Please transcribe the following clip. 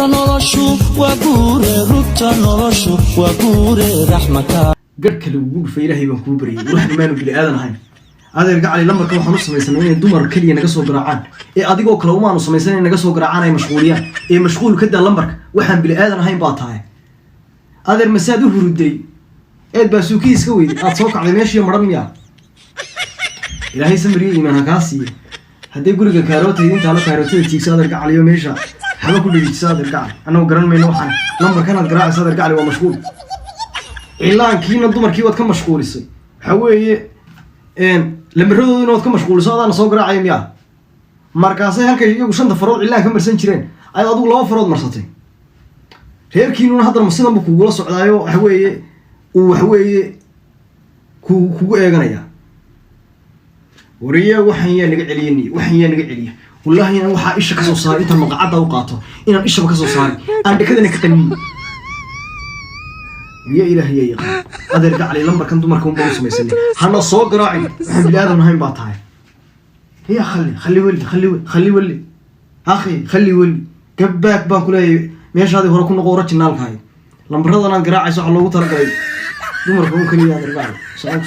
noloshu waa guure rugta noloshu waa guure raxmaka garka lagu dhufay ilaahay baan kuu bariyay waxaan maanu bili aadan ahayn adeer gacali lambarka waxaan u samaysanay inay dumar kaliya naga soo garaacaan ee adigoo kale uma aanu samaysanay naga soo garaacaan ay mashquuliyaan ee mashquul ka daa lambarka waxaan bili aadan ahayn baa tahay adeer masaad u huruday eed baa suuqii iska weeyday aad soo kacday meeshii maran miyaa ilaahay samriye iimaan ka siiyo haddii guriga kaarootay inta la kaarootada tiigsa adeer gacali iyo meesha haba ku dhigaysa adeer gacali anoo garan mayno waxaan lambarkan aad garaacaysa adeer gacali waa mashquul ilaankiina dumarkii waad ka mashquulisay waxa weeye lambaradooda inaad ka mashquuliso adaan soo garaacay miyaa markaasay halkay iyagu 5 farood ilaan ka marsan jireen ay adigu 2 farood marsatay reerkiinuna hadda sidan buu kugu la socdaayo waxa weeye kugu eeganaya wariya waxaan yaa naga celiya wallahi inaan waxa isha ka soo saaray inta maqacada u qaato inaan isha ka soo saaray aan dhakadana ka qaniin يا إلهي يا يقين هذا يرجع لي لمبر كنتم مركون بوس ما يسني حنا صوت راعي إحنا بلادنا هاي بعطاها هي خلي ولي أخي خلي ولي كباك باكله مش هذه هو كنا قورة النال هاي لمبر هذا أنا قراعي صح الله وترى قايد مركون كلي هذا البعض سلام